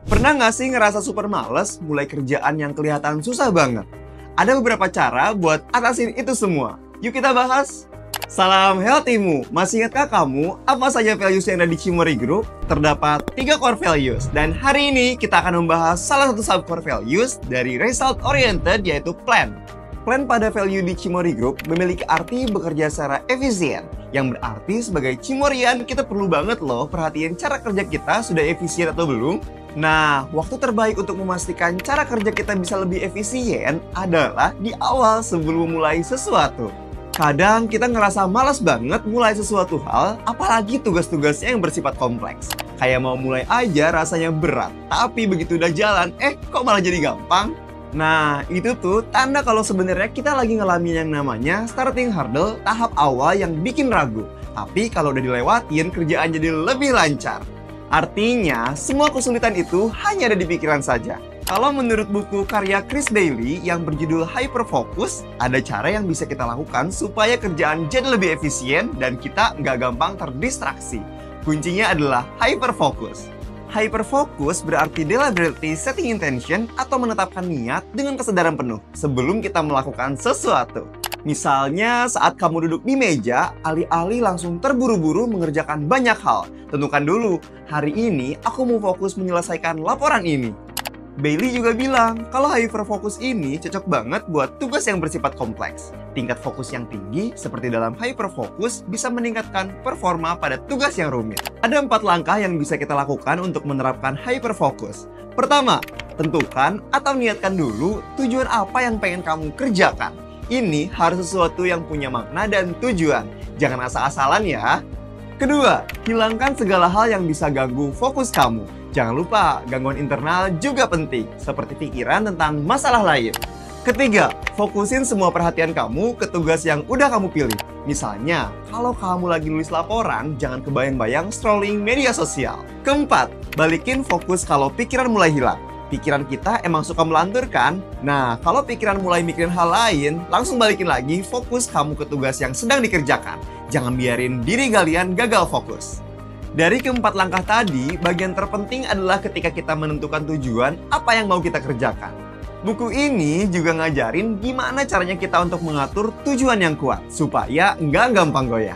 Pernah nggak sih ngerasa super males mulai kerjaan yang kelihatan susah banget? Ada beberapa cara buat atasin itu semua. Yuk kita bahas! Salam healthymu! Masih ingatkah kamu apa saja values yang ada di Cimory Group? Terdapat 3 core values. Dan hari ini kita akan membahas salah satu sub core values dari result oriented, yaitu plan. Plan pada value di Cimory Group memiliki arti bekerja secara efisien. Yang berarti sebagai Cimoryan kita perlu banget loh perhatiin cara kerja kita sudah efisien atau belum. Nah, waktu terbaik untuk memastikan cara kerja kita bisa lebih efisien adalah di awal sebelum mulai sesuatu. Kadang kita ngerasa malas banget mulai sesuatu hal, apalagi tugas-tugasnya yang bersifat kompleks. Kayak mau mulai aja rasanya berat, tapi begitu udah jalan, kok malah jadi gampang? Nah, itu tuh tanda kalau sebenarnya kita lagi ngalamin yang namanya starting hurdle, tahap awal yang bikin ragu. Tapi kalau udah dilewatin, kerjaan jadi lebih lancar. Artinya, semua kesulitan itu hanya ada di pikiran saja. Kalau menurut buku karya Chris Daly yang berjudul Hyperfocus, ada cara yang bisa kita lakukan supaya kerjaan jadi lebih efisien dan kita nggak gampang terdistraksi. Kuncinya adalah hyperfocus. Hyperfocus berarti deliberately setting intention atau menetapkan niat dengan kesadaran penuh sebelum kita melakukan sesuatu. Misalnya saat kamu duduk di meja, alih-alih langsung terburu-buru mengerjakan banyak hal. Tentukan dulu, hari ini aku mau fokus menyelesaikan laporan ini. Bailey juga bilang kalau hyperfocus ini cocok banget buat tugas yang bersifat kompleks. Tingkat fokus yang tinggi seperti dalam hyperfocus bisa meningkatkan performa pada tugas yang rumit. Ada 4 langkah yang bisa kita lakukan untuk menerapkan hyperfocus. Pertama, tentukan atau niatkan dulu tujuan apa yang pengen kamu kerjakan. Ini harus sesuatu yang punya makna dan tujuan. Jangan asal-asalan ya. Kedua, hilangkan segala hal yang bisa ganggu fokus kamu. Jangan lupa, gangguan internal juga penting, seperti pikiran tentang masalah lain. Ketiga, fokusin semua perhatian kamu ke tugas yang udah kamu pilih. Misalnya, kalau kamu lagi nulis laporan, jangan kebayang-bayang scrolling media sosial. Keempat, balikin fokus kalau pikiran mulai hilang. Pikiran kita emang suka melantur kan? Nah, kalau pikiran mulai mikirin hal lain, langsung balikin lagi fokus kamu ke tugas yang sedang dikerjakan. Jangan biarin diri kalian gagal fokus. Dari keempat langkah tadi, bagian terpenting adalah ketika kita menentukan tujuan apa yang mau kita kerjakan. Buku ini juga ngajarin gimana caranya kita untuk mengatur tujuan yang kuat, supaya nggak gampang goyah.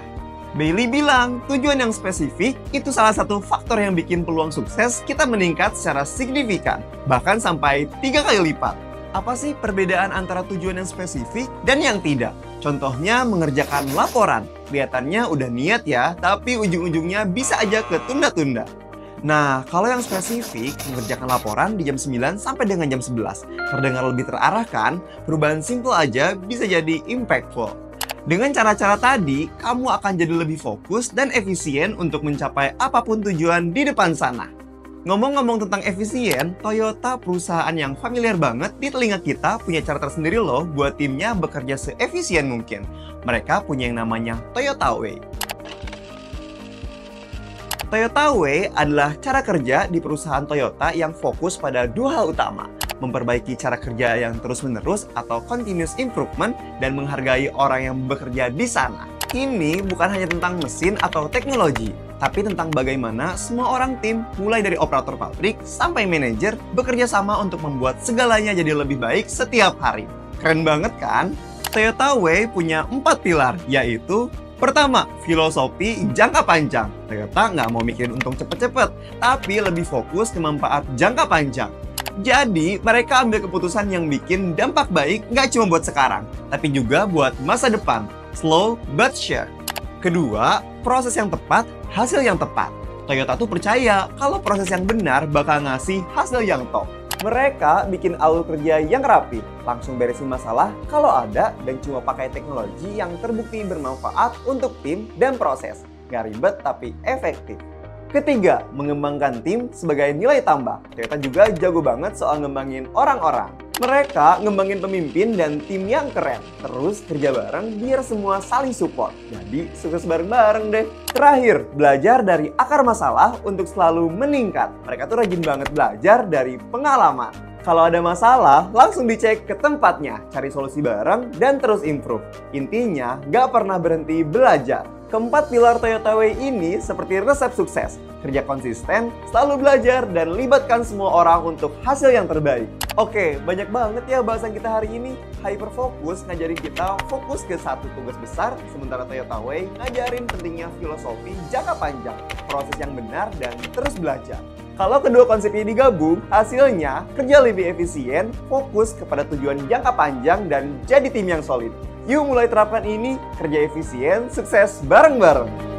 Bailey bilang, tujuan yang spesifik itu salah satu faktor yang bikin peluang sukses kita meningkat secara signifikan, bahkan sampai 3 kali lipat. Apa sih perbedaan antara tujuan yang spesifik dan yang tidak? Contohnya mengerjakan laporan. Kelihatannya udah niat ya, tapi ujung-ujungnya bisa aja ketunda-tunda. Nah, kalau yang spesifik, mengerjakan laporan di jam 9 sampai dengan jam 11. Terdengar lebih terarahkan, perubahan simple aja bisa jadi impactful. Dengan cara-cara tadi, kamu akan jadi lebih fokus dan efisien untuk mencapai apapun tujuan di depan sana. Ngomong-ngomong tentang efisien, Toyota, perusahaan yang familiar banget di telinga kita, punya cara tersendiri loh buat timnya bekerja seefisien mungkin. Mereka punya yang namanya Toyota Way. Toyota Way adalah cara kerja di perusahaan Toyota yang fokus pada 2 hal utama. Memperbaiki cara kerja yang terus-menerus atau continuous improvement dan menghargai orang yang bekerja di sana. Ini bukan hanya tentang mesin atau teknologi, tapi tentang bagaimana semua orang tim, mulai dari operator pabrik sampai manajer, bekerja sama untuk membuat segalanya jadi lebih baik setiap hari. Keren banget kan? Toyota Way punya 4 pilar, yaitu pertama, filosofi jangka panjang. Toyota nggak mau mikirin untung cepet-cepet, tapi lebih fokus ke manfaat jangka panjang. Jadi, mereka ambil keputusan yang bikin dampak baik nggak cuma buat sekarang, tapi juga buat masa depan. Slow but sure. Kedua, proses yang tepat, hasil yang tepat. Toyota tuh percaya kalau proses yang benar bakal ngasih hasil yang top. Mereka bikin alur kerja yang rapi, langsung beresin masalah kalau ada, dan cuma pakai teknologi yang terbukti bermanfaat untuk tim dan proses. Nggak ribet tapi efektif. Ketiga, mengembangkan tim sebagai nilai tambah. Toyota juga jago banget soal ngembangin orang-orang. Mereka ngembangin pemimpin dan tim yang keren. Terus kerja bareng biar semua saling support. Jadi sukses bareng-bareng deh. Terakhir, belajar dari akar masalah untuk selalu meningkat. Mereka tuh rajin banget belajar dari pengalaman. Kalau ada masalah, langsung dicek ke tempatnya, cari solusi bareng, dan terus improve. Intinya, gak pernah berhenti belajar. Keempat pilar Toyota Way ini seperti resep sukses. Kerja konsisten, selalu belajar, dan libatkan semua orang untuk hasil yang terbaik. Oke, banyak banget ya bahasan kita hari ini. Hyperfocus ngajarin kita fokus ke satu tugas besar, sementara Toyota Way ngajarin pentingnya filosofi jangka panjang, proses yang benar, dan terus belajar. Kalau kedua konsep ini digabung, hasilnya kerja lebih efisien, fokus kepada tujuan jangka panjang, dan jadi tim yang solid. Yuk mulai terapkan ini, kerja efisien, sukses bareng-bareng!